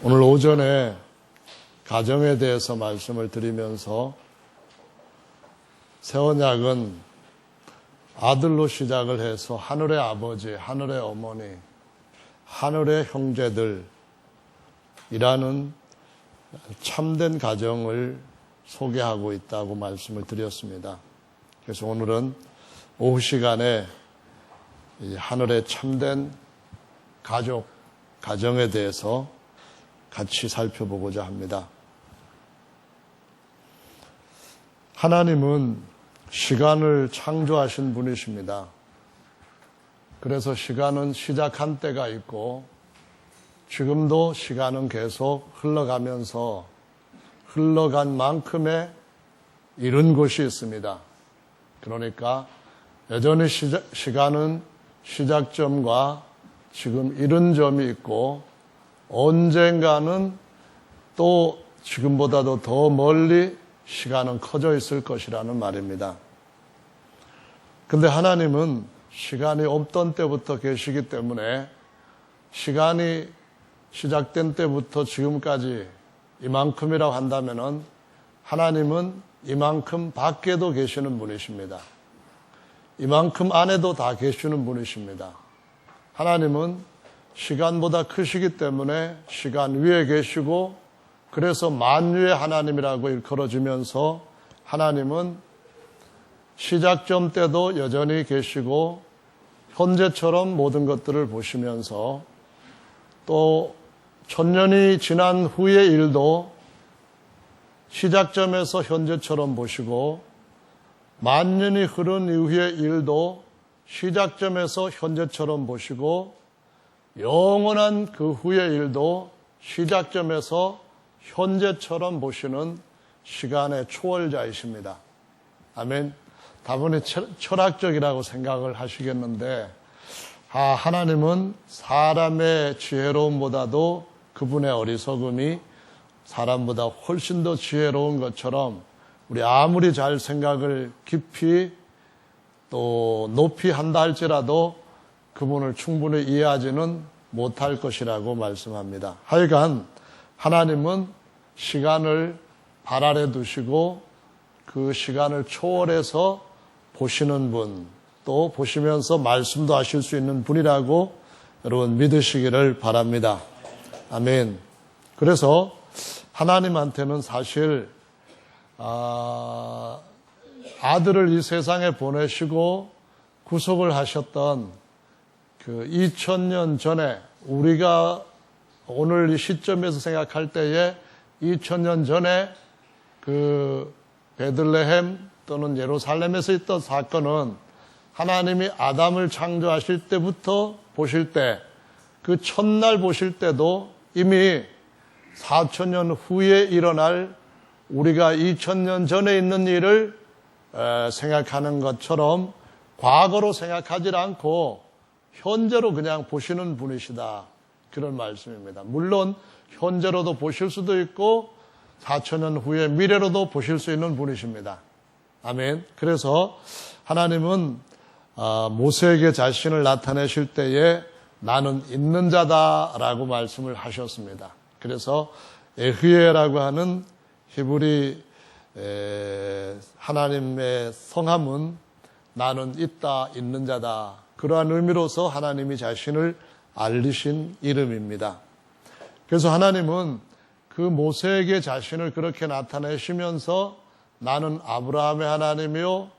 오늘 오전에 가정에 대해서 말씀을 드리면서 새 언약은 아들로 시작을 해서 하늘의 아버지, 하늘의 어머니, 하늘의 형제들이라는 참된 가정을 소개하고 있다고 말씀을 드렸습니다. 그래서 오늘은 오후 시간에 이 하늘의 참된 가정에 대해서 같이 살펴보고자 합니다. 하나님은 시간을 창조하신 분이십니다. 그래서 시간은 시작한 때가 있고 지금도 시간은 계속 흘러가면서 흘러간 만큼의 이른 곳이 있습니다. 그러니까 여전히 시간은 시작점과 지금 이른 점이 있고 언젠가는 또 지금보다도 더 멀리 시간은 커져 있을 것이라는 말입니다. 근데 하나님은 시간이 없던 때부터 계시기 때문에 시간이 시작된 때부터 지금까지 이만큼이라고 한다면은 하나님은 이만큼 밖에도 계시는 분이십니다. 이만큼 안에도 다 계시는 분이십니다. 하나님은 시간보다 크시기 때문에 시간 위에 계시고 그래서 만유의 하나님이라고 일컬어지면서 하나님은 시작점 때도 여전히 계시고 현재처럼 모든 것들을 보시면서 또 천년이 지난 후의 일도 시작점에서 현재처럼 보시고 만년이 흐른 이후의 일도 시작점에서 현재처럼 보시고 영원한 그 후의 일도 시작점에서 현재처럼 보시는 시간의 초월자이십니다. 아멘. 다분히 철학적이라고 생각을 하시겠는데 하나님은 사람의 지혜로움보다도 그분의 어리석음이 사람보다 훨씬 더 지혜로운 것처럼 우리 아무리 잘 생각을 깊이 또 높이 한다 할지라도 그분을 충분히 이해하지는 못할 것이라고 말씀합니다. 하여간 하나님은 시간을 발 아래 두시고 그 시간을 초월해서 보시는 분, 또 보시면서 말씀도 하실 수 있는 분이라고 여러분 믿으시기를 바랍니다. 아멘. 그래서 하나님한테는 사실 아들을 이 세상에 보내시고 구속을 하셨던 그 2000년 전에 우리가 오늘 이 시점에서 생각할 때에 2000년 전에 그 베들레헴 또는 예루살렘에서 있던 사건은 하나님이 아담을 창조하실 때부터 보실 때 그 첫날 보실 때도 이미 4000년 후에 일어날 우리가 2000년 전에 있는 일을 생각하는 것처럼 과거로 생각하지 않고 현재로 그냥 보시는 분이시다. 그런 말씀입니다. 물론 현재로도 보실 수도 있고 4000년 후에 미래로도 보실 수 있는 분이십니다. 아멘. 그래서 하나님은 모세에게 자신을 나타내실 때에 나는 있는 자다라고 말씀을 하셨습니다. 그래서 에흐예라고 하는 히브리 하나님의 성함은 나는 있다, 있는 자다. 그러한 의미로서 하나님이 자신을 알리신 이름입니다. 그래서 하나님은 그 모세에게 자신을 그렇게 나타내시면서 나는 아브라함의 하나님이요,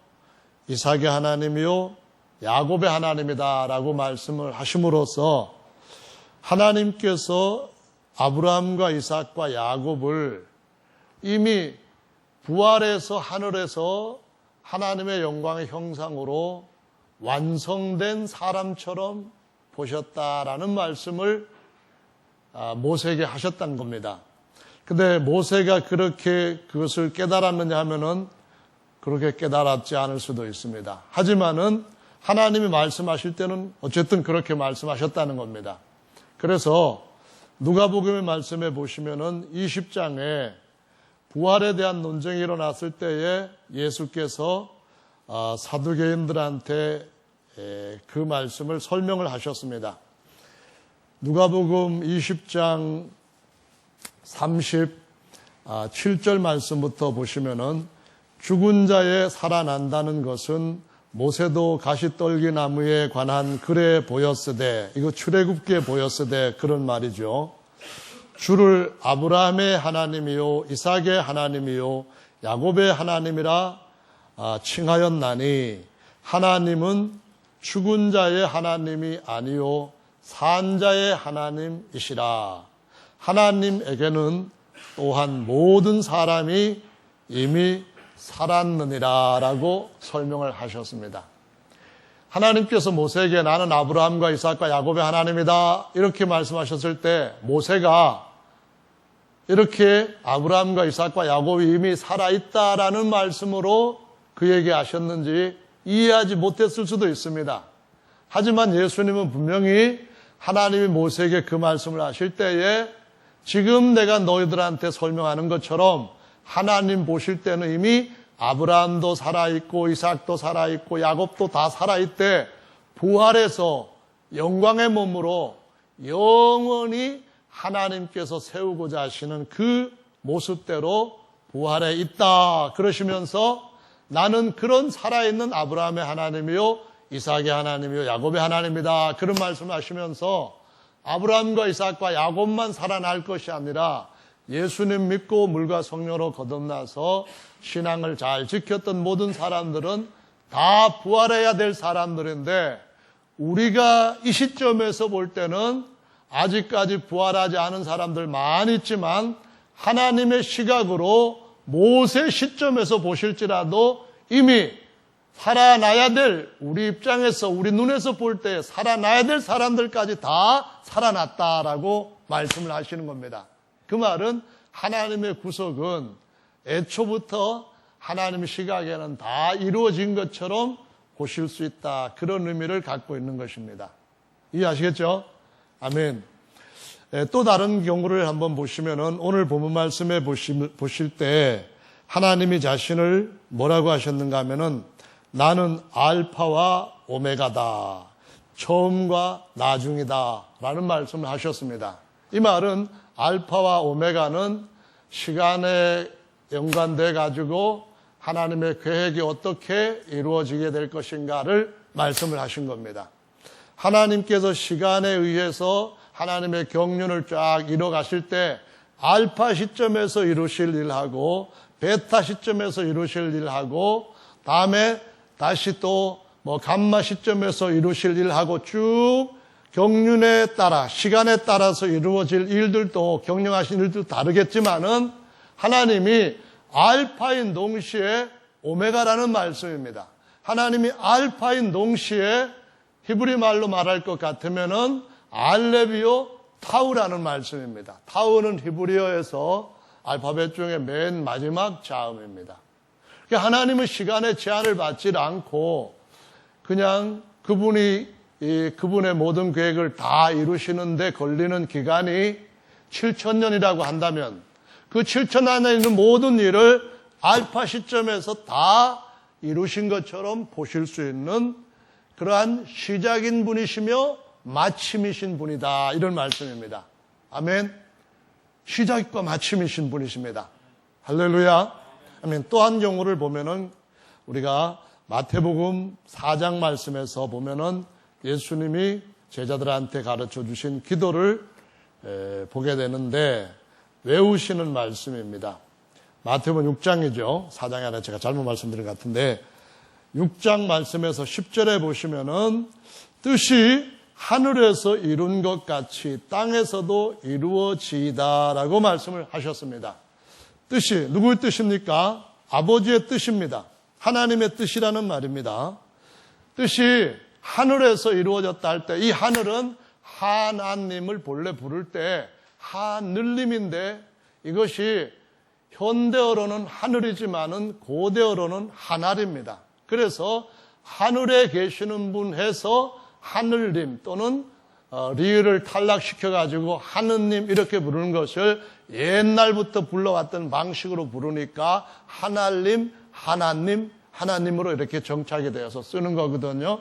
이삭의 하나님이요, 야곱의 하나님이다 라고 말씀을 하심으로써 하나님께서 아브라함과 이삭과 야곱을 이미 부활해서 하늘에서 하나님의 영광의 형상으로 완성된 사람처럼 보셨다라는 말씀을 모세에게 하셨다는 겁니다. 근데 모세가 그렇게 그것을 깨달았느냐 하면은 그렇게 깨달았지 않을 수도 있습니다. 하지만은 하나님이 말씀하실 때는 어쨌든 그렇게 말씀하셨다는 겁니다. 그래서 누가복음의 말씀에 보시면은 20장에 부활에 대한 논쟁이 일어났을 때에 예수께서 사두개인들한테 그 말씀을 설명을 하셨습니다. 누가복음 20장 37절 말씀부터 보시면은 죽은 자의 살아난다는 것은 모세도 가시떨기 나무에 관한 글에 보였으되, 이거 출애굽기에 보였으되 그런 말이죠. 주를 아브라함의 하나님이요 이삭의 하나님이요 야곱의 하나님이라 칭하였나니 하나님은 죽은 자의 하나님이 아니요 산 자의 하나님이시라. 하나님에게는 또한 모든 사람이 이미 살았느니라 라고 설명을 하셨습니다. 하나님께서 모세에게 나는 아브라함과 이삭과 야곱의 하나님이다 이렇게 말씀하셨을 때 모세가 이렇게 아브라함과 이삭과 야곱이 이미 살아있다라는 말씀으로 그에게 하셨는지 이해하지 못했을 수도 있습니다. 하지만 예수님은 분명히 하나님이 모세에게 그 말씀을 하실 때에 지금 내가 너희들한테 설명하는 것처럼 하나님 보실 때는 이미 아브라함도 살아있고 이삭도 살아있고 야곱도 다 살아있대 부활해서 영광의 몸으로 영원히 하나님께서 세우고자 하시는 그 모습대로 부활해 있다 그러시면서 나는 그런 살아있는 아브라함의 하나님이요 이삭의 하나님이요 야곱의 하나님이다 그런 말씀을 하시면서 아브라함과 이삭과 야곱만 살아날 것이 아니라 예수님 믿고 물과 성령으로 거듭나서 신앙을 잘 지켰던 모든 사람들은 다 부활해야 될 사람들인데 우리가 이 시점에서 볼 때는 아직까지 부활하지 않은 사람들 많이 있지만 하나님의 시각으로 모세 시점에서 보실지라도 이미 살아나야 될 우리 입장에서 우리 눈에서 볼 때 살아나야 될 사람들까지 다 살아났다라고 말씀을 하시는 겁니다. 그 말은 하나님의 구속은 애초부터 하나님의 시각에는 다 이루어진 것처럼 보실 수 있다. 그런 의미를 갖고 있는 것입니다. 이해하시겠죠? 아멘. 또 다른 경우를 한번 보시면은 오늘 본문 말씀에 보실 때 하나님이 자신을 뭐라고 하셨는가 하면은 나는 알파와 오메가다. 처음과 나중이다. 라는 말씀을 하셨습니다. 이 말은 알파와 오메가는 시간에 연관돼 가지고 하나님의 계획이 어떻게 이루어지게 될 것인가를 말씀을 하신 겁니다. 하나님께서 시간에 의해서 하나님의 경륜을 쫙 이뤄가실 때 알파 시점에서 이루실 일하고 베타 시점에서 이루실 일하고 다음에 다시 또 감마 시점에서 이루실 일하고 쭉 경륜에 따라 시간에 따라서 이루어질 일들도 경영하신 일들도 다르겠지만은 하나님이 알파인 동시에 오메가라는 말씀입니다. 하나님이 알파인 동시에 히브리 말로 말할 것 같으면은 알레비오 타우라는 말씀입니다. 타우는 히브리어에서 알파벳 중에 맨 마지막 자음입니다. 하나님은 시간의 제한을 받지 않고 그냥 그분의 모든 계획을 다 이루시는데 걸리는 기간이 7,000년이라고 한다면 그 7,000년에 있는 모든 일을 알파 시점에서 다 이루신 것처럼 보실 수 있는 그러한 시작인 분이시며 마침이신 분이다. 이런 말씀입니다. 아멘. 시작과 마침이신 분이십니다. 할렐루야. 아멘. 또 한 경우를 보면은 우리가 마태복음 4장 말씀에서 보면은 예수님이 제자들한테 가르쳐 주신 기도를 보게 되는데 외우시는 말씀입니다. 마태복음 6장이죠. 4장이 아니라 제가 잘못 말씀드린 것 같은데 6장 말씀에서 10절에 보시면은 뜻이 하늘에서 이룬 것 같이 땅에서도 이루어지이다라고 말씀을 하셨습니다. 뜻이 누구의 뜻입니까? 아버지의 뜻입니다. 하나님의 뜻이라는 말입니다. 뜻이 하늘에서 이루어졌다 할 때 이 하늘은 하나님을 본래 부를 때 하늘림인데 이것이 현대어로는 하늘이지만은 고대어로는 하늘입니다. 그래서 하늘에 계시는 분 해서 하늘님 또는 리을을 탈락시켜가지고 하느님 이렇게 부르는 것을 옛날부터 불러왔던 방식으로 부르니까 하늘님, 하나님으로 이렇게 정착이 되어서 쓰는 거거든요.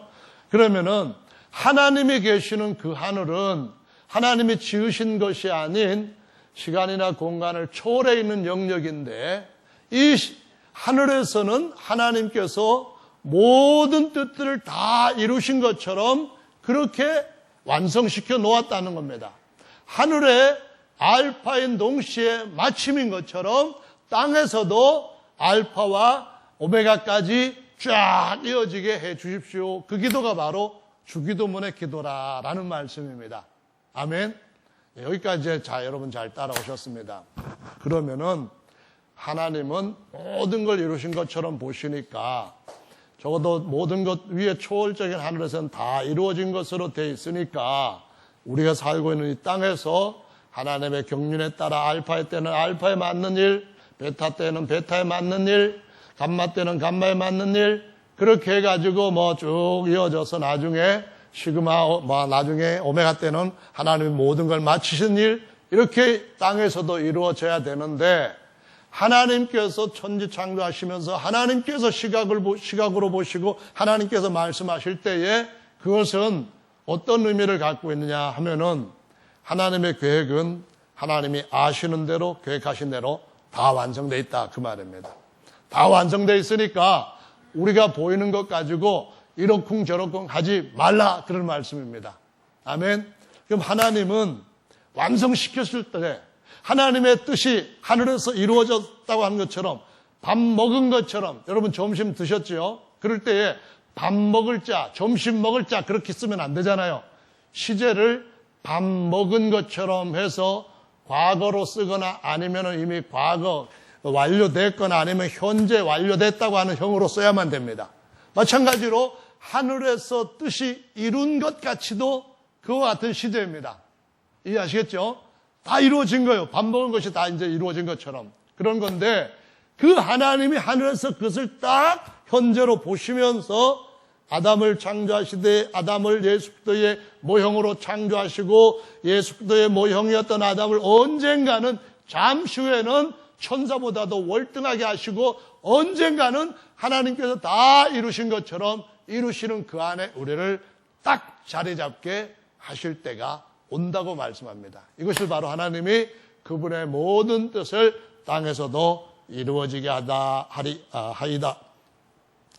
그러면은 하나님이 계시는 그 하늘은 하나님이 지으신 것이 아닌 시간이나 공간을 초월해 있는 영역인데 이 하늘에서는 하나님께서 모든 뜻들을 다 이루신 것처럼 그렇게 완성시켜 놓았다는 겁니다. 하늘에 알파인 동시에 마침인 것처럼 땅에서도 알파와 오메가까지 쫙 이어지게 해 주십시오. 그 기도가 바로 주기도문의 기도라라는 말씀입니다. 아멘. 여기까지 여러분 잘 따라오셨습니다. 그러면은 하나님은 모든 걸 이루신 것처럼 보시니까 적어도 모든 것 위에 초월적인 하늘에서는 다 이루어진 것으로 되어 있으니까 우리가 살고 있는 이 땅에서 하나님의 경륜에 따라 알파의 때는 알파에 맞는 일, 베타 때는 베타에 맞는 일, 감마 때는 감마에 맞는 일, 그렇게 해가지고 쭉 이어져서 나중에 시그마, 나중에 오메가 때는 하나님이 모든 걸 마치신 일, 이렇게 땅에서도 이루어져야 되는데 하나님께서 천지 창조하시면서 하나님께서 시각으로 보시고 하나님께서 말씀하실 때에 그것은 어떤 의미를 갖고 있느냐 하면은 하나님의 계획은 하나님이 아시는 대로 계획하신 대로 다 완성되어 있다 그 말입니다. 다 완성되어 있으니까 우리가 보이는 것 가지고 이러쿵저러쿵 하지 말라 그런 말씀입니다. 아멘. 그럼 하나님은 완성시켰을 때 하나님의 뜻이 하늘에서 이루어졌다고 하는 것처럼 밥 먹은 것처럼 여러분 점심 드셨지요? 그럴 때에 밥 먹을 자, 점심 먹을 자 그렇게 쓰면 안 되잖아요. 시제를 밥 먹은 것처럼 해서 과거로 쓰거나 아니면 이미 과거 완료됐거나 아니면 현재 완료됐다고 하는 형으로 써야만 됩니다. 마찬가지로 하늘에서 뜻이 이룬 것 같이도 그와 같은 시제입니다. 이해하시겠죠? 다 이루어진 거예요. 밥 먹은 것이 다 이제 이루어진 것처럼. 그런 건데 그 하나님이 하늘에서 그것을 딱 현재로 보시면서 아담을 창조하시되 아담을 예수 그리스도의 모형으로 창조하시고 예수 그리스도의 모형이었던 아담을 언젠가는 잠시 후에는 천사보다도 월등하게 하시고 언젠가는 하나님께서 다 이루신 것처럼 이루시는 그 안에 우리를 딱 자리 잡게 하실 때가 온다고 말씀합니다. 이것을 바로 하나님이 그분의 모든 뜻을 땅에서도 이루어지게 하이다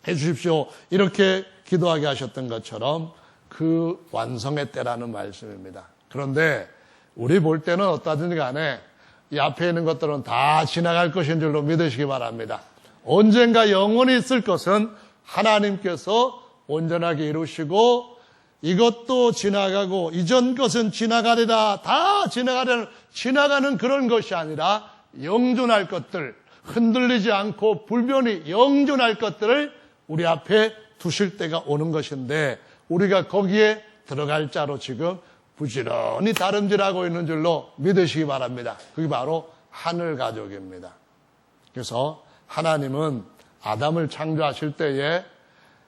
해주십시오. 이렇게 기도하게 하셨던 것처럼 그 완성의 때라는 말씀입니다. 그런데 우리 볼 때는 어떠든지 간에 이 앞에 있는 것들은 다 지나갈 것인 줄로 믿으시기 바랍니다. 언젠가 영원히 있을 것은 하나님께서 온전하게 이루시고 이것도 지나가고 이전 것은 지나가리라 다 지나가는 그런 것이 아니라 영존할 것들 흔들리지 않고 불변이 영존할 것들을 우리 앞에 두실 때가 오는 것인데 우리가 거기에 들어갈 자로 지금 부지런히 다름질하고 있는 줄로 믿으시기 바랍니다. 그게 바로 하늘 가족입니다. 그래서 하나님은 아담을 창조하실 때에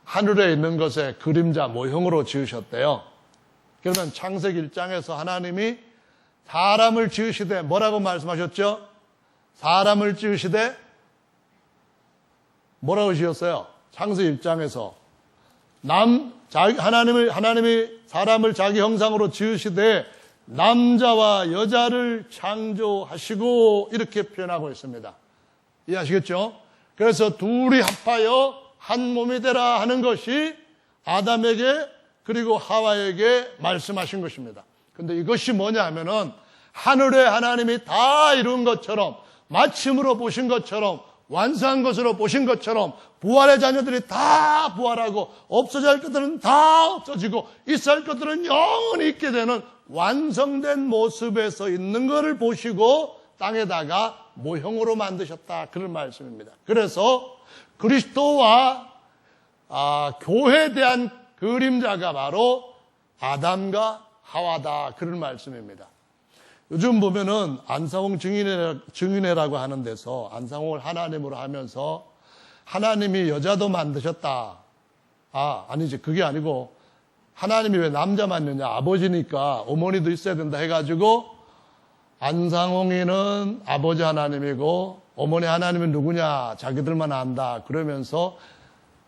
하늘에 있는 것에 그림자 모형으로 지으셨대요. 그러면 창세기 1장에서 하나님이 사람을 지으시되 뭐라고 말씀하셨죠? 사람을 지으시되 뭐라고 지었어요? 창세기 1장에서 하나님이 사람을 자기 형상으로 지으시되 남자와 여자를 창조하시고 이렇게 표현하고 있습니다. 이해하시겠죠? 그래서 둘이 합하여 한 몸이 되라 하는 것이 아담에게 그리고 하와에게 말씀하신 것입니다. 그런데 이것이 뭐냐 하면은 하늘에 하나님이 다 이룬 것처럼 마침으로 보신 것처럼 완성한 것으로 보신 것처럼 부활의 자녀들이 다 부활하고 없어져야 할 것들은 다 없어지고 있어야 할 것들은 영원히 있게 되는 완성된 모습에서 있는 것을 보시고 땅에다가 모형으로 만드셨다 그런 말씀입니다. 그래서 그리스도와 교회에 대한 그림자가 바로 아담과 하와다 그런 말씀입니다. 요즘 보면은 안상홍 증인회라고 하는 데서 안상홍을 하나님으로 하면서 하나님이 여자도 만드셨다. 아니지 그게 아니고 하나님이 왜 남자만 있느냐 아버지니까 어머니도 있어야 된다 해가지고 안상홍이는 아버지 하나님이고 어머니 하나님은 누구냐 자기들만 안다 그러면서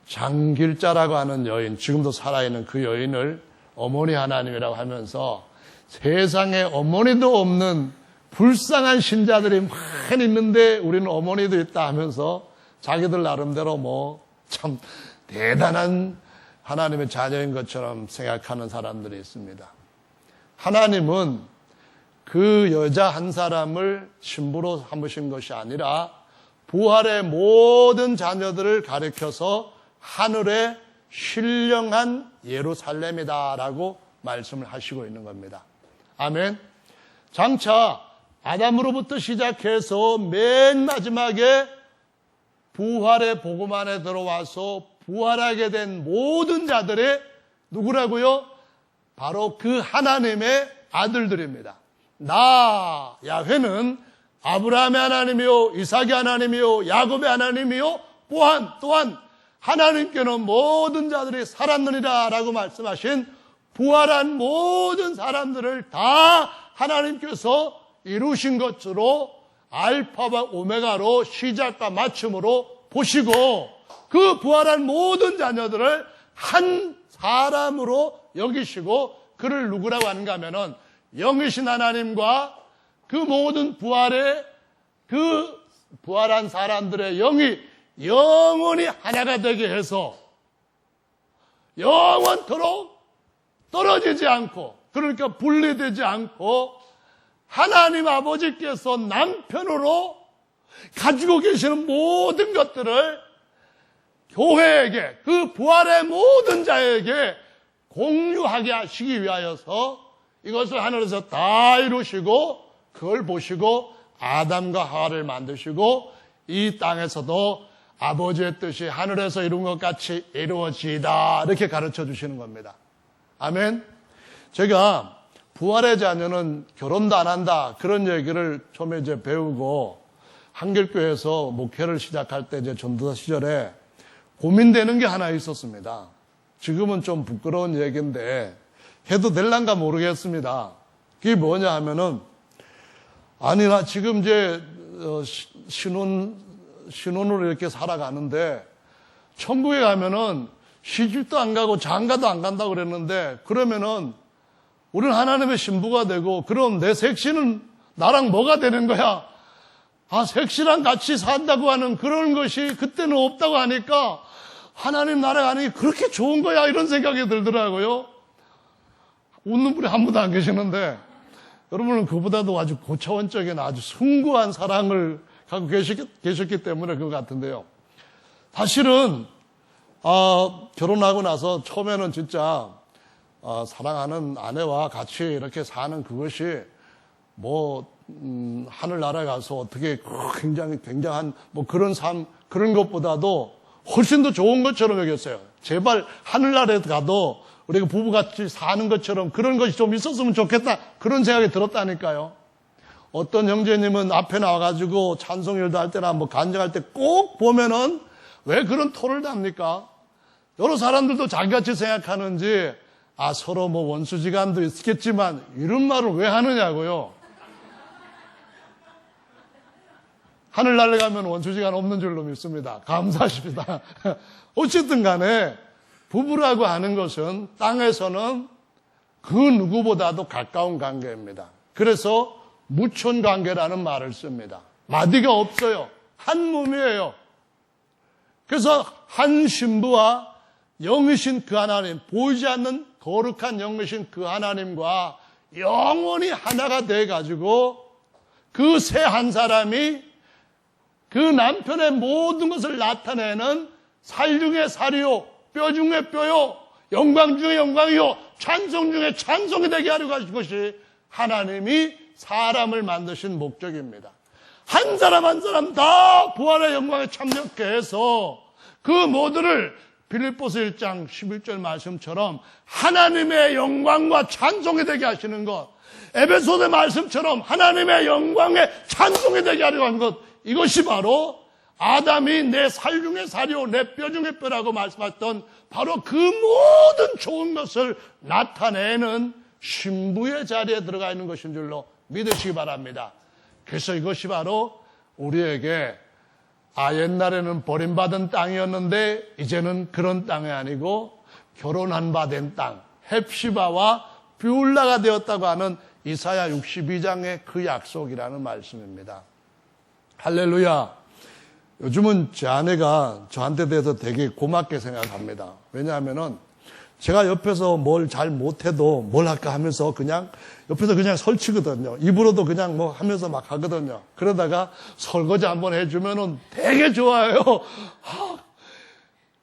장길자라고 하는 여인 지금도 살아있는 그 여인을 어머니 하나님이라고 하면서 세상에 어머니도 없는 불쌍한 신자들이 많이 있는데 우리는 어머니도 있다 하면서 자기들 나름대로 뭐 참 대단한 하나님의 자녀인 것처럼 생각하는 사람들이 있습니다. 하나님은 그 여자 한 사람을 신부로 삼으신 것이 아니라 부활의 모든 자녀들을 가리켜서 하늘의 신령한 예루살렘이다라고 말씀을 하시고 있는 겁니다. 아멘. 장차 아담으로부터 시작해서 맨 마지막에 부활의 복음 안에 들어와서 부활하게 된 모든 자들의 누구라고요? 바로 그 하나님의 아들들입니다. 나 야훼는 아브라함의 하나님이요 이삭의 하나님이요 야곱의 하나님이요 또한 하나님께는 모든 자들이 살았느니라 라고 말씀하신 부활한 모든 사람들을 다 하나님께서 이루신 것으로 알파와 오메가로 시작과 마침으로 보시고 그 부활한 모든 자녀들을 한 사람으로 여기시고 그를 누구라고 하는가 하면은 영이신 하나님과 그 모든 그 부활한 사람들의 영이 영원히 하나가 되게 해서 영원토록 떨어지지 않고 그러니까 분리되지 않고 하나님 아버지께서 남편으로 가지고 계시는 모든 것들을 교회에게 그 부활의 모든 자에게 공유하게 하시기 위하여서 이것을 하늘에서 다 이루시고 그걸 보시고 아담과 하와를 만드시고 이 땅에서도 아버지의 뜻이 하늘에서 이룬 것 같이 이루어지이다 이렇게 가르쳐 주시는 겁니다. 아멘. 제가 부활의 자녀는 결혼도 안 한다 그런 얘기를 처음에 이제 배우고 한길교회에서 목회를 시작할 때 이제 전도사 시절에 고민되는 게 하나 있었습니다. 지금은 좀 부끄러운 얘기인데 해도 될란가 모르겠습니다. 그게 뭐냐 하면은 아니 나 지금 이제 신혼으로 이렇게 살아가는데 천국에 가면은 시집도 안 가고 장가도 안 간다고 그랬는데 그러면은 우리는 하나님의 신부가 되고 그럼 내 색시는 나랑 뭐가 되는 거야? 색시랑 같이 산다고 하는 그런 것이 그때는 없다고 하니까 하나님 나라가 아닌 게 그렇게 좋은 거야 이런 생각이 들더라고요. 웃는 분이 한 분도 안 계시는데 여러분은 그보다도 아주 고차원적인 아주 숭고한 사랑을 갖고 계셨기 때문에 그것 같은데요. 사실은 결혼하고 나서 처음에는 진짜 사랑하는 아내와 같이 이렇게 사는 그것이 하늘나라에 가서 어떻게 굉장한 그런 삶 그런 것보다도 훨씬 더 좋은 것처럼 여겼어요. 제발 하늘나라에 가도 우리가 부부같이 사는 것처럼 그런 것이 좀 있었으면 좋겠다 그런 생각이 들었다니까요. 어떤 형제님은 앞에 나와가지고 찬송일도 할 때나 간증할 때 꼭 보면은 왜 그런 토를 답니까? 여러 사람들도 자기같이 생각하는지 서로 원수지간도 있겠지만 이런 말을 왜 하느냐고요. 하늘나라에 가면 원수지간 없는 줄로 믿습니다. 감사하십니다. 어쨌든 간에 부부라고 하는 것은 땅에서는 그 누구보다도 가까운 관계입니다. 그래서 무촌관계라는 말을 씁니다. 마디가 없어요. 한 몸이에요. 그래서 한 신부와 영이신 그 하나님, 보이지 않는 거룩한 영이신 그 하나님과 영원히 하나가 돼가지고 그 새 한 사람이 그 남편의 모든 것을 나타내는 살 중에 살이요, 뼈 중에 뼈요, 영광 중에 영광이요, 찬송 중에 찬송이 되게 하려고 하신 것이 하나님이 사람을 만드신 목적입니다. 한 사람 한 사람 다 부활의 영광에 참여케 해서 그 모두를 빌립보서 1장 11절 말씀처럼 하나님의 영광과 찬송이 되게 하시는 것, 에베소서의 말씀처럼 하나님의 영광에 찬송이 되게 하려고 하는 것, 이것이 바로 아담이 내 살 중에 살이요 내 뼈 중에 뼈라고 말씀하셨던 바로 그 모든 좋은 것을 나타내는 신부의 자리에 들어가 있는 것인 줄로 믿으시기 바랍니다. 그래서 이것이 바로 우리에게 옛날에는 버림받은 땅이었는데 이제는 그런 땅이 아니고 결혼한 바 된 땅, 헵시바와 뷰울라가 되었다고 하는 이사야 62장의 그 약속이라는 말씀입니다. 할렐루야. 요즘은 제 아내가 저한테 대해서 되게 고맙게 생각합니다. 왜냐하면은 제가 옆에서 뭘 잘 못해도 뭘 할까 하면서 그냥 옆에서 그냥 설치거든요. 입으로도 그냥 뭐 하면서 막 하거든요. 그러다가 설거지 한번 해주면은 되게 좋아요.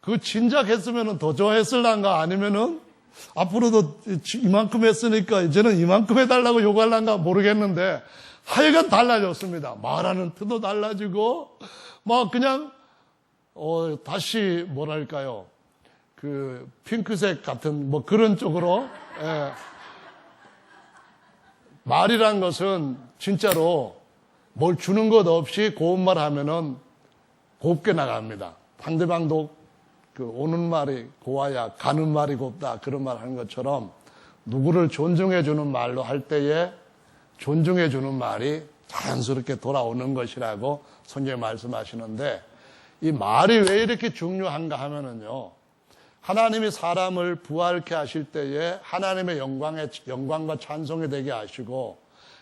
그 진작 했으면은 더 좋아했을란가 아니면은 앞으로도 이만큼 했으니까 이제는 이만큼 해달라고 요구할란가 모르겠는데 하여간 달라졌습니다. 말하는 뜻도 달라지고 막 그냥 다시 뭐랄까요, 그 핑크색 같은 뭐 그런 쪽으로. 예. 말이란 것은 진짜로 뭘 주는 것 없이 고운 말 하면은 곱게 나갑니다. 상대방도 그 오는 말이 고와야 가는 말이 곱다, 그런 말 하는 것처럼 누구를 존중해 주는 말로 할 때에 존중해 주는 말이 자연스럽게 돌아오는 것이라고 성경에 말씀하시는데, 이 말이 왜 이렇게 중요한가 하면은요, 하나님이 사람을 부활케 하실 때에 하나님의 영광과 찬송이 되게 하시고,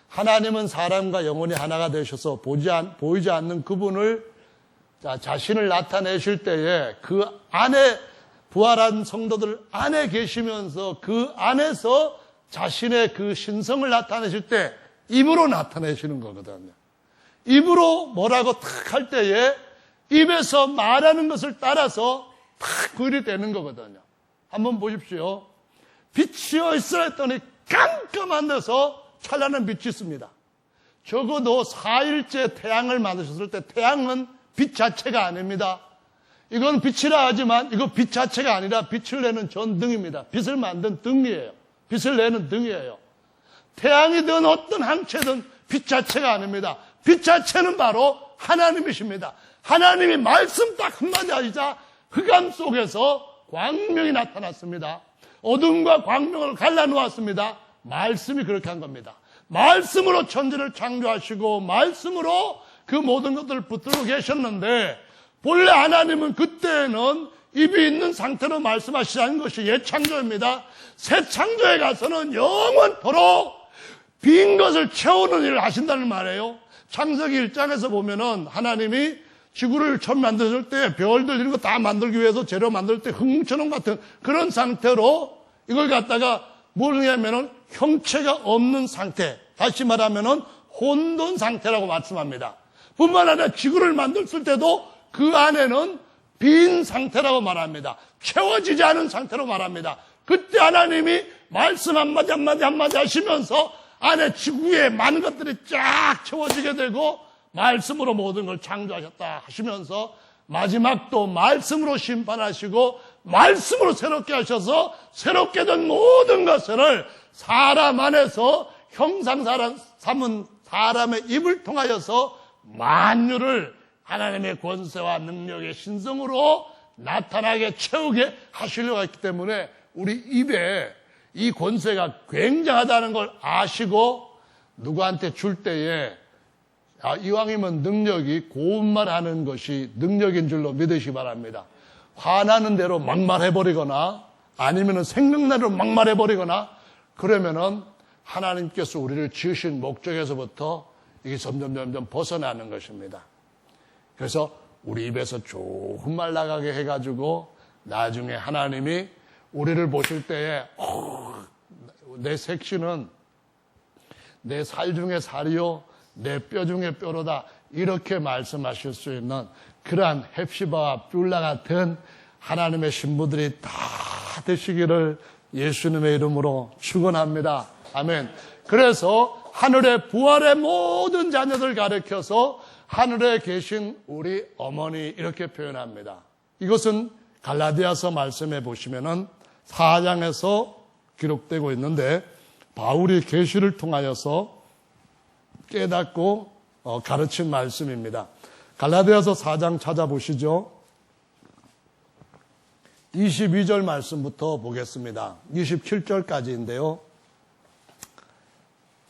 하나님은 사람과 영혼이 하나가 되셔서 보이지 않는 그분을 자신을 나타내실 때에 그 안에 부활한 성도들 안에 계시면서 그 안에서 자신의 그 신성을 나타내실 때 입으로 나타내시는 거거든요. 입으로 뭐라고 탁 할 때에 입에서 말하는 것을 따라서 탁 구일이 되는 거거든요. 한번 보십시오. 빛이여 있으라 했더니 깜깜한 데서 찬란한 빛이 있습니다. 적어도 4일째 태양을 만드셨을 때 태양은 빛 자체가 아닙니다. 이건 빛이라 하지만 이거 빛 자체가 아니라 빛을 내는 전등입니다. 빛을 만든 등이에요. 빛을 내는 등이에요. 태양이든 어떤 항체든 빛 자체가 아닙니다. 빛 자체는 바로 하나님이십니다. 하나님이 말씀 딱 한마디 하시자 흑암 속에서 광명이 나타났습니다. 어둠과 광명을 갈라놓았습니다. 말씀이 그렇게 한 겁니다. 말씀으로 천지를 창조하시고 말씀으로 그 모든 것들을 붙들고 계셨는데, 본래 하나님은 그때는 입이 있는 상태로 말씀하시지 않은 것이 옛 창조입니다. 새 창조에 가서는 영원토록 빈 것을 채우는 일을 하신다는 말이에요. 창세기 1장에서 보면은 하나님이 지구를 처음 만드실 때 별들 이런 거 다 만들기 위해서 재료 만들 때 흙뭉쳐놓은 같은 그런 상태로 이걸 갖다가 뭐냐면은 형체가 없는 상태, 다시 말하면은 혼돈 상태라고 말씀합니다. 뿐만 아니라 지구를 만들었을 때도 그 안에는 빈 상태라고 말합니다. 채워지지 않은 상태로 말합니다. 그때 하나님이 말씀 한마디 하시면서 안에 지구에 많은 것들이 쫙 채워지게 되고 말씀으로 모든 걸 창조하셨다 하시면서 마지막도 말씀으로 심판하시고 말씀으로 새롭게 하셔서 새롭게 된 모든 것을 사람 안에서 형상 삼은 사람의 입을 통하여서 만유를 하나님의 권세와 능력의 신성으로 나타나게 채우게 하시려고 했기 때문에 우리 입에 이 권세가 굉장하다는 걸 아시고 누구한테 줄 때에 이왕이면 능력이 고운 말 하는 것이 능력인 줄로 믿으시기 바랍니다. 화나는 대로 막말해버리거나 아니면 생각나는 대로 막말해버리거나 그러면은 하나님께서 우리를 지으신 목적에서부터 이게 점점 벗어나는 것입니다. 그래서 우리 입에서 좋은 말 나가게 해가지고 나중에 하나님이 우리를 보실 때에 내 색시는 내 살 중에 살이요 내 뼈 중에 뼈로다 이렇게 말씀하실 수 있는 그러한 헵시바와 뷸라 같은 하나님의 신부들이 다 되시기를 예수님의 이름으로 축원합니다. 아멘. 그래서 하늘의 부활의 모든 자녀들 가리켜서 하늘에 계신 우리 어머니 이렇게 표현합니다. 이것은 갈라디아서 말씀해 보시면은 4장에서 기록되고 있는데 바울이 계시를 통하여서 깨닫고 가르친 말씀입니다. 갈라디아서 4장 찾아보시죠. 22절 말씀부터 보겠습니다. 27절까지인데요.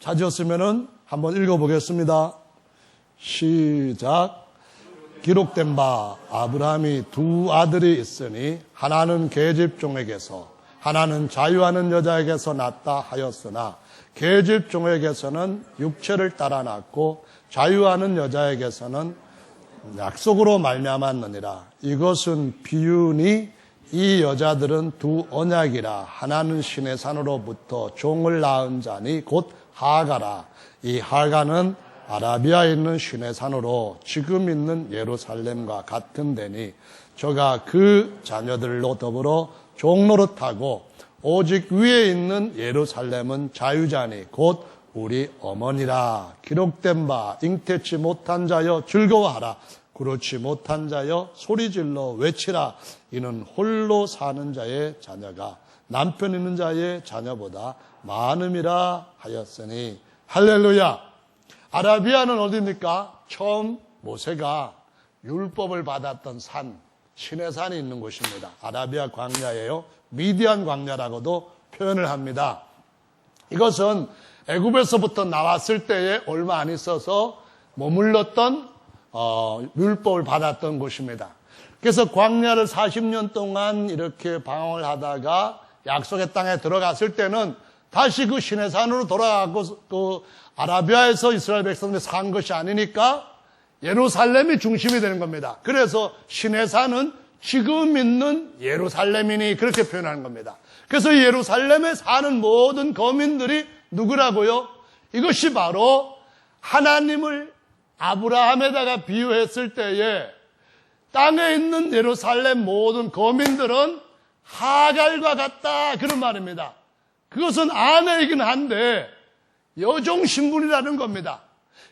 찾으셨으면은 한번 읽어보겠습니다. 시작. 기록된 바 아브라함이 두 아들이 있으니 하나는 계집종에게서 하나는 자유하는 여자에게서 났다 하였으나 계집종에게서는 육체를 따라 낳고 자유하는 여자에게서는 약속으로 말미암았느니라. 이것은 비유니 이 여자들은 두 언약이라. 하나는 신의 산으로부터 종을 낳은 자니 곧 하가라. 이 하가는 아라비아에 있는 신의 산으로 지금 있는 예루살렘과 같은 데니 저가 그 자녀들로 더불어 종노릇하고 오직 위에 있는 예루살렘은 자유자니 곧 우리 어머니라. 기록된 바 잉태치 못한 자여 즐거워하라. 그렇지 못한 자여 소리질러 외치라. 이는 홀로 사는 자의 자녀가 남편 있는 자의 자녀보다 많음이라 하였으니. 할렐루야. 아라비아는 어디입니까? 처음 모세가 율법을 받았던 산, 시내산이 있는 곳입니다. 아라비아 광야예요. 미디안 광야라고도 표현을 합니다. 이것은 애굽에서부터 나왔을 때에 얼마 안 있어서 머물렀던 율법을 받았던 곳입니다. 그래서 광야를 40년 동안 이렇게 방황을 하다가 약속의 땅에 들어갔을 때는 다시 그 시내산으로 돌아가고 또 아라비아에서 이스라엘 백성들이 산 것이 아니니까 예루살렘이 중심이 되는 겁니다. 그래서 시내산은 지금 있는 예루살렘이니 그렇게 표현하는 겁니다. 그래서 예루살렘에 사는 모든 거민들이 누구라고요? 이것이 바로 하나님을 아브라함에다가 비유했을 때에 땅에 있는 예루살렘 모든 거민들은 하갈과 같다 그런 말입니다. 그것은 아내이긴 한데 여종 신분이라는 겁니다.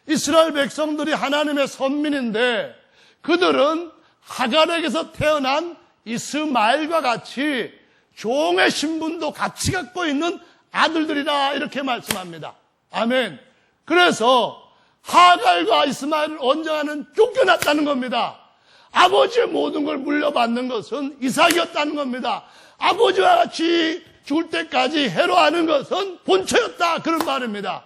이스라엘 백성들이 하나님의 선민인데 그들은 하갈에게서 태어난 이스마엘과 같이 종의 신분도 같이 갖고 있는 아들들이라 이렇게 말씀합니다. 아멘. 그래서 하갈과 이스마엘을 언젠가는 쫓겨났다는 겁니다. 아버지의 모든 걸 물려받는 것은 이삭이었다는 겁니다. 아버지와 같이 죽을 때까지 해로하는 것은 본처였다 그런 말입니다.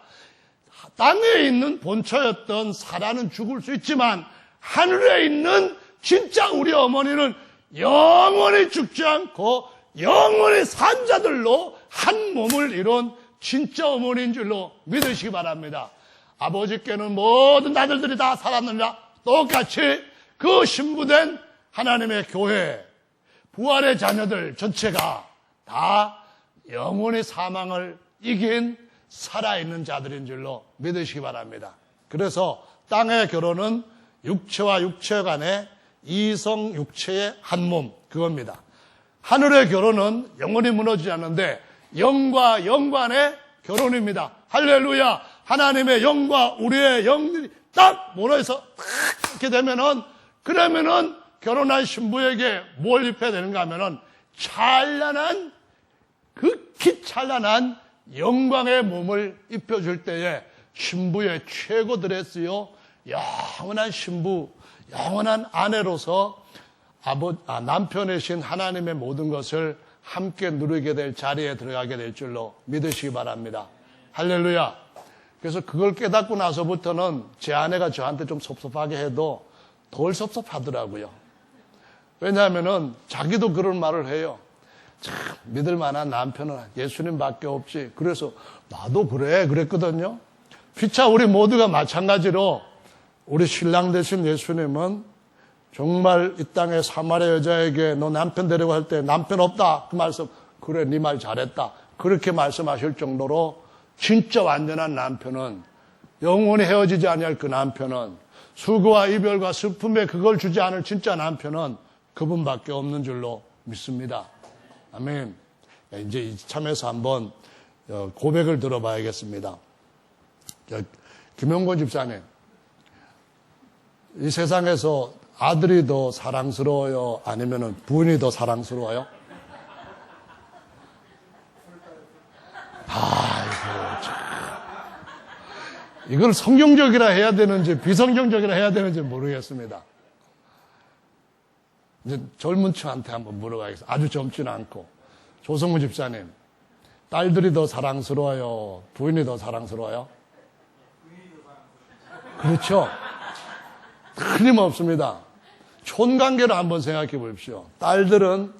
땅에 있는 본처였던 사라는 죽을 수 있지만 하늘에 있는 진짜 우리 어머니는 영원히 죽지 않고 영원히 산 자들로 한 몸을 이룬 진짜 어머니인 줄로 믿으시기 바랍니다. 아버지께는 모든 아들들이 다 살았느니라. 똑같이 그 신부된 하나님의 교회, 부활의 자녀들 전체가 다 영원히 사망을 이긴 살아있는 자들인 줄로 믿으시기 바랍니다. 그래서 땅의 결혼은 육체와 육체 간의 이성 육체의 한 몸, 그겁니다. 하늘의 결혼은 영원히 무너지지 않는데 영과 영 간의 결혼입니다. 할렐루야. 하나님의 영과 우리의 영이 딱 모여서 이렇게 되면은 그러면은 결혼한 신부에게 뭘 입혀야 되는가 하면은 찬란한 극히 찬란한 영광의 몸을 입혀줄 때에 신부의 최고 드레스요 영원한 신부, 영원한 아내로서 남편이신 하나님의 모든 것을 함께 누리게 될 자리에 들어가게 될 줄로 믿으시기 바랍니다. 할렐루야. 그래서 그걸 깨닫고 나서부터는 제 아내가 저한테 좀 섭섭하게 해도 덜 섭섭하더라고요. 왜냐하면은 자기도 그런 말을 해요. 참 믿을 만한 남편은 예수님밖에 없지. 그래서 나도 그랬거든요. 피차 우리 모두가 마찬가지로 우리 신랑 되신 예수님은 정말 이 땅에 사마리아 여자에게 너 남편 데리고 할 때 남편 없다 그 말씀 그래 네 말 잘했다 그렇게 말씀하실 정도로 진짜 완전한 남편은 영원히 헤어지지 아니할 그 남편은 수고와 이별과 슬픔에 그걸 주지 않을 진짜 남편은 그분밖에 없는 줄로 믿습니다. 아멘. 이제 이참에서 한번 고백을 들어봐야겠습니다. 김용곤 집사님, 이 세상에서 아들이 더 사랑스러워요? 아니면 부인이 더 사랑스러워요? 아이고, 참. 이걸 성경적이라 해야 되는지 비성경적이라 해야 되는지 모르겠습니다. 이제 젊은 층한테 한번 물어봐야겠어요. 아주 젊지는 않고. 조성우 집사님, 딸들이 더 사랑스러워요? 부인이 더 사랑스러워요? 그렇죠? 틀림없습니다. 촌관계를 한번 생각해 보십시오. 딸들은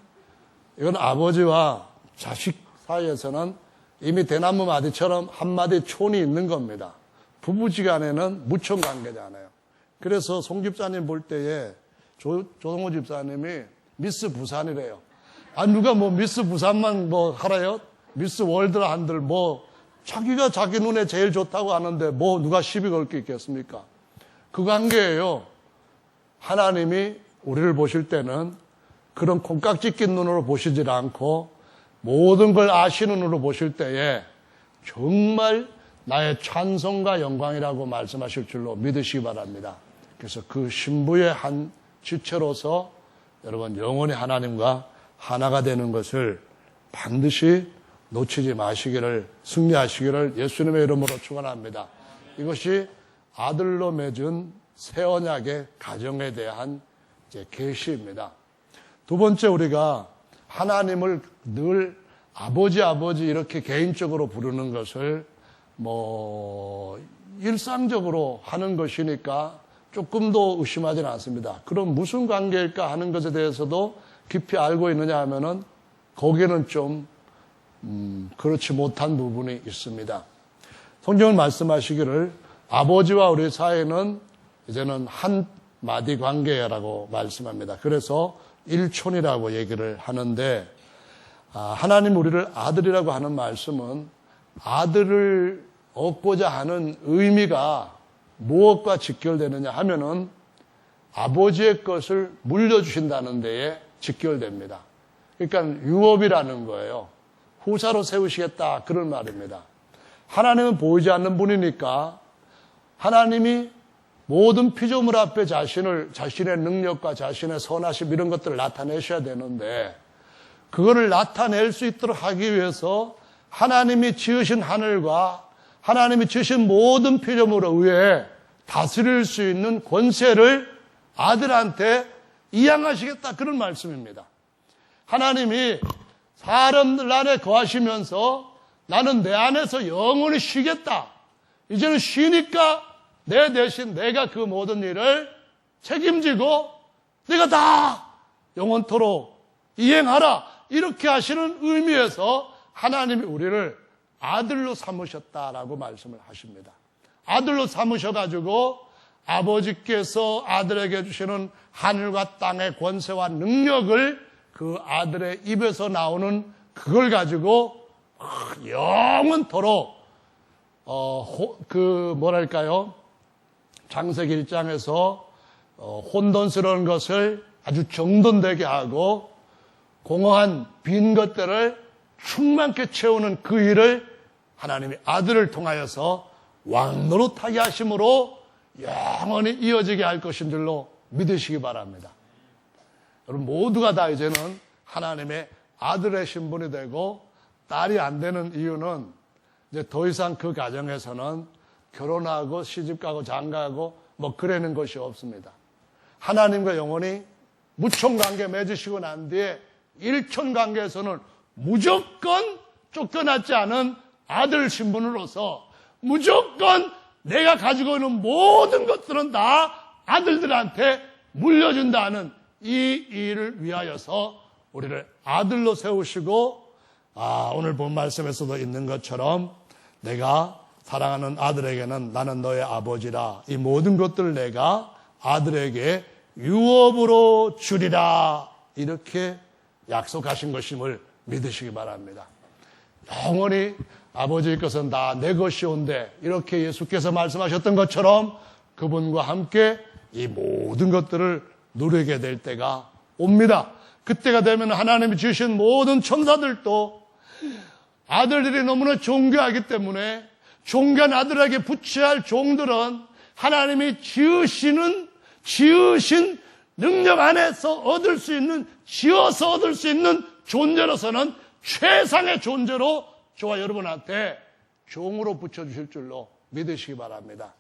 이건 아버지와 자식 사이에서는 이미 대나무 마디처럼 한마디 촌이 있는 겁니다. 부부지간에는 무촌 관계잖아요. 그래서 송 집사님 볼 때에 조동호 집사님이 미스 부산이래요. 아, 누가 뭐 미스 부산만 뭐 하래요? 미스 월드라 한들 뭐 자기가 자기 눈에 제일 좋다고 하는데 뭐 누가 시비 걸 게 있겠습니까? 그 관계예요. 하나님이 우리를 보실 때는 그런 콩깍지 낀 눈으로 보시질 않고 모든 걸 아시는 눈으로 보실 때에 정말 나의 찬송과 영광이라고 말씀하실 줄로 믿으시기 바랍니다. 그래서 그 신부의 한 지체로서 여러분 영원히 하나님과 하나가 되는 것을 반드시 놓치지 마시기를, 승리하시기를 예수님의 이름으로 축원합니다. 이것이 아들로 맺은 새 언약의 가정에 대한 계시입니다. 두 번째, 우리가 하나님을 늘 아버지 이렇게 개인적으로 부르는 것을 뭐 일상적으로 하는 것이니까 조금도 의심하지는 않습니다. 그럼 무슨 관계일까 하는 것에 대해서도 깊이 알고 있느냐 하면은 거기에는 좀 그렇지 못한 부분이 있습니다. 성경은 말씀하시기를 아버지와 우리 사이는 이제는 한 마디 관계라고 말씀합니다. 그래서 일촌이라고 얘기를 하는데, 하나님 우리를 아들이라고 하는 말씀은 아들을 얻고자 하는 의미가 무엇과 직결되느냐 하면은 아버지의 것을 물려주신다는 데에 직결됩니다. 그러니까 유업이라는 거예요. 후사로 세우시겠다, 그런 말입니다. 하나님은 보이지 않는 분이니까 하나님이 모든 피조물 앞에 자신의 능력과 자신의 선하심 이런 것들을 나타내셔야 되는데, 그거를 나타낼 수 있도록 하기 위해서 하나님이 지으신 하늘과 하나님이 지으신 모든 피조물 위에 다스릴 수 있는 권세를 아들한테 이양하시겠다, 그런 말씀입니다. 하나님이 사람들 안에 거하시면서 나는 내 안에서 영원히 쉬겠다. 이제는 쉬니까 내 대신 내가 그 모든 일을 책임지고 내가 다 영원토록 이행하라. 이렇게 하시는 의미에서 하나님이 우리를 아들로 삼으셨다라고 말씀을 하십니다. 아들로 삼으셔가지고 아버지께서 아들에게 주시는 하늘과 땅의 권세와 능력을 그 아들의 입에서 나오는 그걸 가지고 영원토록 창세기 1장에서 혼돈스러운 것을 아주 정돈되게 하고 공허한 빈 것들을 충만케 채우는 그 일을 하나님이 아들을 통하여서 왕노릇하게 하심으로 영원히 이어지게 할 것인 줄로 믿으시기 바랍니다. 여러분 모두가 다 이제는 하나님의 아들의 신분이 되고, 딸이 안 되는 이유는 이제 더 이상 그 가정에서는 결혼하고 시집가고 장가가고 뭐 그러는 것이 없습니다. 하나님과 영원히 무촌관계 맺으시고 난 뒤에 일촌관계에서는 무조건 쫓겨났지 않은 아들 신분으로서 무조건 내가 가지고 있는 모든 것들은 다 아들들한테 물려준다는 이 일을 위하여서 우리를 아들로 세우시고, 오늘 본 말씀에서도 있는 것처럼 내가 사랑하는 아들에게는 나는 너의 아버지라, 이 모든 것들을 내가 아들에게 유업으로 주리라, 이렇게 약속하신 것임을 믿으시기 바랍니다. 영원히 아버지의 것은 다 내 것이온데, 이렇게 예수께서 말씀하셨던 것처럼 그분과 함께 이 모든 것들을 누리게 될 때가 옵니다. 그때가 되면 하나님이 지으신 모든 천사들도 아들들이 너무나 존귀하기 때문에 존귀한 아들에게 부채할 종들은 하나님이 지으신 능력 안에서 얻을 수 있는, 지어서 얻을 수 있는 존재로서는 최상의 존재로 저와 여러분한테 종으로 붙여주실 줄로 믿으시기 바랍니다.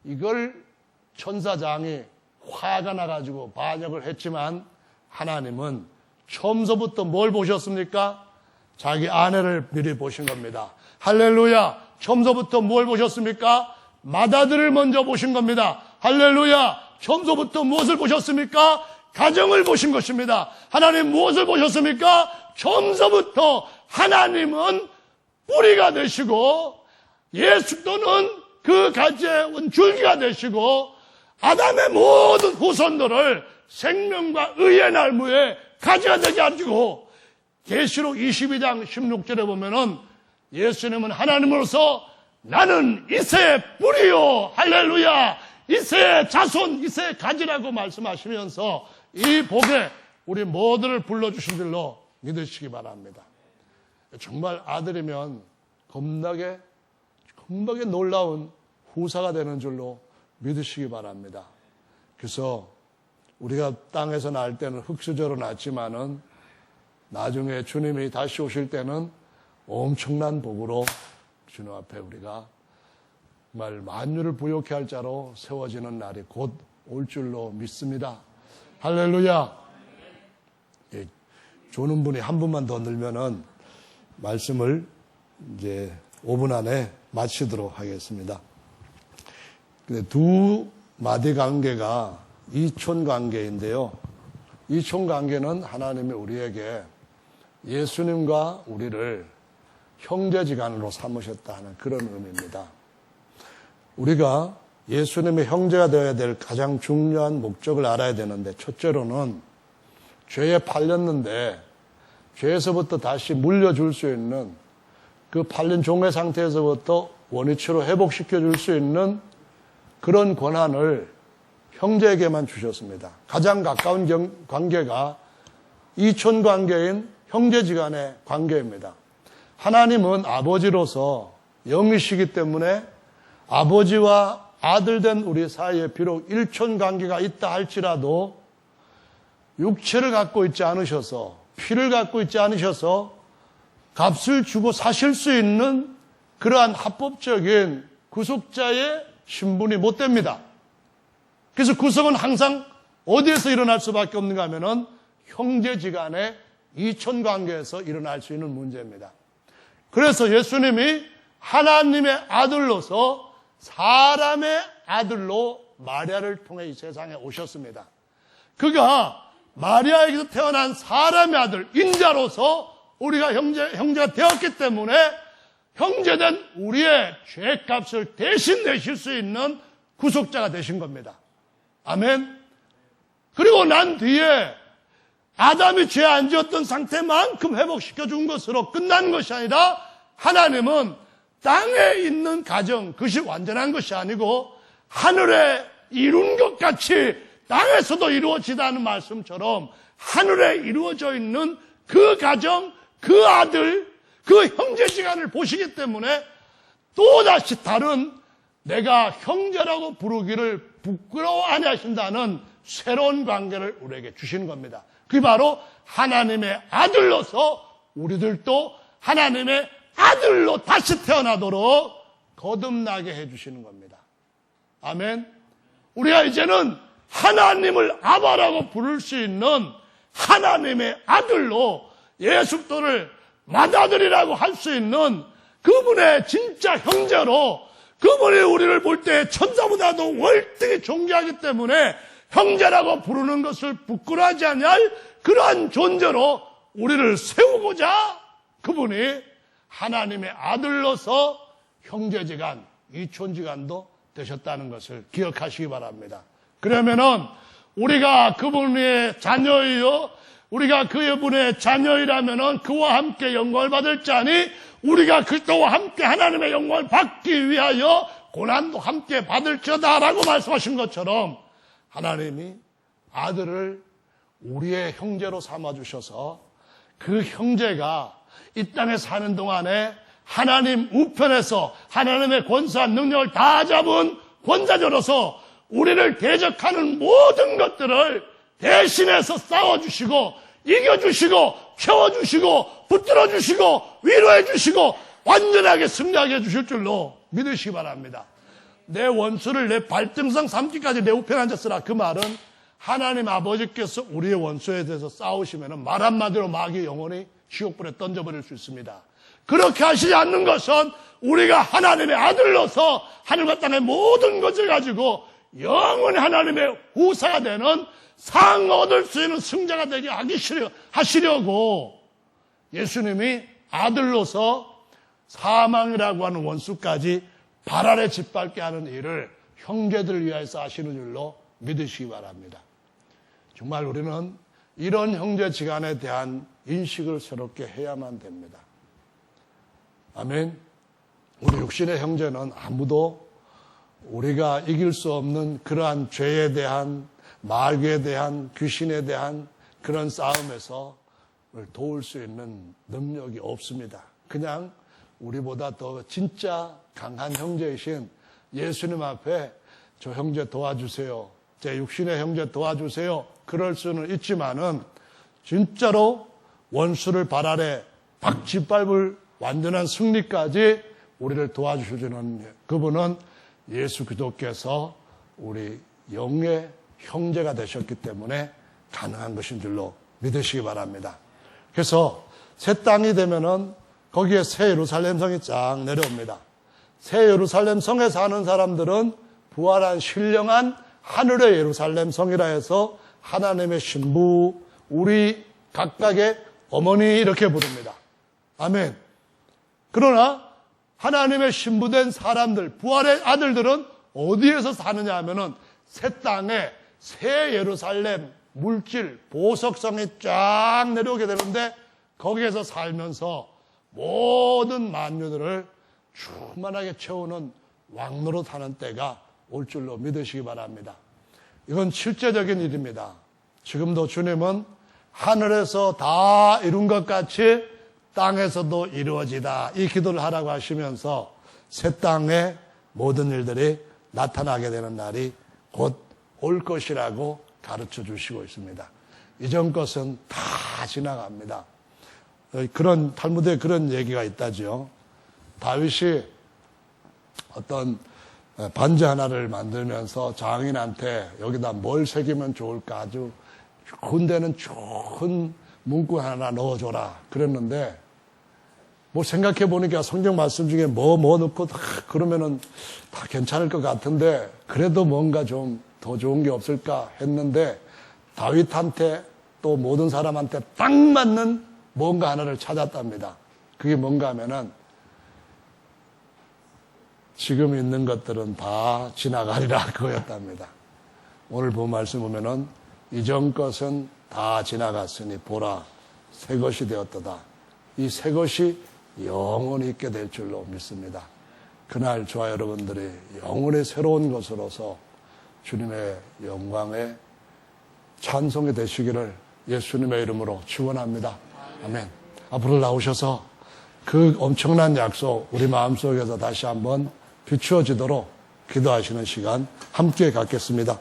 이걸 천사장이 화가 나가지고 반역을 했지만 하나님은 처음서부터 뭘 보셨습니까? 자기 아내를 미리 보신 겁니다. 할렐루야! 처음서부터 뭘 보셨습니까? 맏아들을 먼저 보신 겁니다. 할렐루야! 처음서부터 무엇을 보셨습니까? 가정을 보신 것입니다. 하나님 무엇을 보셨습니까? 처음서부터 하나님은 뿌리가 되시고 예수도는 그 가지의 줄기가 되시고 아담의 모든 후손들을 생명과 의의 나무에 가지가 되게 하시고 계시록 22장 16절에 보면은 예수님은 하나님으로서 나는 이새의 뿌리요 할렐루야 이새의 자손 이새의 가지라고 말씀하시면서 이 복에 우리 모두를 불러주신 줄로 믿으시기 바랍니다. 정말 아들이면 겁나게 놀라운 후사가 되는 줄로 믿으시기 바랍니다. 그래서 우리가 땅에서 날 때는 흙수저로 났지만은 나중에 주님이 다시 오실 때는 엄청난 복으로 주님 앞에 우리가 정말 만유를 부욕케 할 자로 세워지는 날이 곧 올 줄로 믿습니다. 할렐루야. 예, 조는 분이 한 분만 더 늘면은 말씀을 이제 5분 안에 마치도록 하겠습니다. 근데 두 마디 관계가 이촌 관계인데요. 이촌 관계는 하나님이 우리에게 예수님과 우리를 형제지간으로 삼으셨다 하는 그런 의미입니다. 우리가 예수님의 형제가 되어야 될 가장 중요한 목적을 알아야 되는데 첫째로는 죄에 팔렸는데 죄에서부터 다시 물려줄 수 있는 그 팔린 종의 상태에서부터 원위치로 회복시켜 줄 수 있는 그런 권한을 형제에게만 주셨습니다. 가장 가까운 관계가 이촌 관계인 형제지간의 관계입니다. 하나님은 아버지로서 영이시기 때문에 아버지와 아들된 우리 사이에 비록 일촌 관계가 있다 할지라도 육체를 갖고 있지 않으셔서 피를 갖고 있지 않으셔서 값을 주고 사실 수 있는 그러한 합법적인 구속자의 신분이 못 됩니다. 그래서 구속은 항상 어디에서 일어날 수밖에 없는가 하면은 형제지간의 이촌 관계에서 일어날 수 있는 문제입니다. 그래서 예수님이 하나님의 아들로서 사람의 아들로 마리아를 통해 이 세상에 오셨습니다. 그가 마리아에게서 태어난 사람의 아들, 인자로서 우리가 형제가 되었기 때문에 형제된 우리의 죄값을 대신 내실 수 있는 구속자가 되신 겁니다. 아멘. 그리고 난 뒤에 아담이 죄 안 지었던 상태만큼 회복시켜 준 것으로 끝난 것이 아니라 하나님은 땅에 있는 가정, 그것이 완전한 것이 아니고 하늘에 이룬 것 같이 땅에서도 이루어지다는 말씀처럼 하늘에 이루어져 있는 그 가정, 그 아들, 그 형제지간을 보시기 때문에 또다시 다른 내가 형제라고 부르기를 부끄러워 안 하신다는 새로운 관계를 우리에게 주시는 겁니다. 그게 바로 하나님의 아들로서 우리들도 하나님의 아들로 다시 태어나도록 거듭나게 해주시는 겁니다. 아멘. 우리가 이제는 하나님을 아바라고 부를 수 있는 하나님의 아들로 예수도를 맏아들이라고 할 수 있는 그분의 진짜 형제로 그분이 우리를 볼 때 천사보다도 월등히 존귀하기 때문에 형제라고 부르는 것을 부끄러워하지 않을 그러한 존재로 우리를 세우고자 그분이 하나님의 아들로서 형제지간, 이촌지간도 되셨다는 것을 기억하시기 바랍니다. 그러면은 우리가 그분의 자녀이요, 우리가 그분의 자녀이라면은 그와 함께 영광을 받을 자니 우리가 그리스도와 함께 하나님의 영광을 받기 위하여 고난도 함께 받을지어다라고 말씀하신 것처럼 하나님이 아들을 우리의 형제로 삼아주셔서 그 형제가 이 땅에 사는 동안에 하나님 우편에서 하나님의 권세와 능력을 다 잡은 권자녀로서 우리를 대적하는 모든 것들을 대신해서 싸워주시고 이겨주시고 채워주시고 붙들어주시고 위로해주시고 완전하게 승리하게 해주실 줄로 믿으시기 바랍니다. 내 원수를 내 발등상 삼기까지 내 우편에 앉았으라. 그 말은 하나님 아버지께서 우리의 원수에 대해서 싸우시면 말 한마디로 마귀 영혼이 지옥불에 던져버릴 수 있습니다. 그렇게 하시지 않는 것은 우리가 하나님의 아들로서 하늘과 땅의 모든 것을 가지고 영원히 하나님의 후사가 되는 상 얻을 수 있는 승자가 되게 하시려고 예수님이 아들로서 사망이라고 하는 원수까지 발 아래 짓밟게 하는 일을 형제들을 위하여서 하시는 줄로 믿으시기 바랍니다. 정말 우리는 이런 형제지간에 대한 인식을 새롭게 해야만 됩니다. 아멘. 우리 육신의 형제는 아무도 우리가 이길 수 없는 그러한 죄에 대한, 마귀에 대한, 귀신에 대한 그런 싸움에서 도울 수 있는 능력이 없습니다. 그냥 우리보다 더 진짜 강한 형제이신 예수님 앞에 저 형제 도와주세요, 제 육신의 형제 도와주세요, 그럴 수는 있지만은 진짜로 원수를 발 아래 박 짓밟을 완전한 승리까지 우리를 도와주시는 그분은 예수 그리스도께서 우리 영의 형제가 되셨기 때문에 가능한 것인 줄로 믿으시기 바랍니다. 그래서 새 땅이 되면은 거기에 새 예루살렘 성이 쫙 내려옵니다. 새 예루살렘 성에 사는 사람들은 부활한 신령한 하늘의 예루살렘 성이라 해서 하나님의 신부, 우리 각각의 어머니 이렇게 부릅니다. 아멘. 그러나 하나님의 신부된 사람들, 부활의 아들들은 어디에서 사느냐 하면은 새 땅에 새 예루살렘 물질, 보석성이 쫙 내려오게 되는데 거기에서 살면서 모든 만유들을 충만하게 채우는 왕노릇 하는 때가 올 줄로 믿으시기 바랍니다. 이건 실제적인 일입니다. 지금도 주님은 하늘에서 다 이룬 것 같이 땅에서도 이루어지다, 이 기도를 하라고 하시면서 새 땅에 모든 일들이 나타나게 되는 날이 곧 올 것이라고 가르쳐 주시고 있습니다. 이전 것은 다 지나갑니다. 그런 탈무드에 그런 얘기가 있다죠. 다윗이 어떤 반지 하나를 만들면서 장인한테 여기다 뭘 새기면 좋을까, 아주 군대는 좋은 문구 하나 넣어줘라 그랬는데, 뭐 생각해 보니까 성경 말씀 중에 뭐 넣고 그러면은 다 괜찮을 것 같은데 그래도 뭔가 좀 더 좋은 게 없을까 했는데 다윗한테 또 모든 사람한테 딱 맞는 뭔가 하나를 찾았답니다. 그게 뭔가 하면은 지금 있는 것들은 다 지나가리라 그거였답니다. 오늘 본 말씀 보면은 이전 것은 다 지나갔으니 보라 새 것이 되었도다. 이 새 것이 영원히 있게 될 줄로 믿습니다. 그날 저와 여러분들이 영원히 새로운 것으로서 주님의 영광에 찬송이 되시기를 예수님의 이름으로 축원합니다. 아멘. 앞으로 나오셔서 그 엄청난 약속 우리 마음속에서 다시 한번 비추어지도록 기도하시는 시간 함께 갖겠습니다.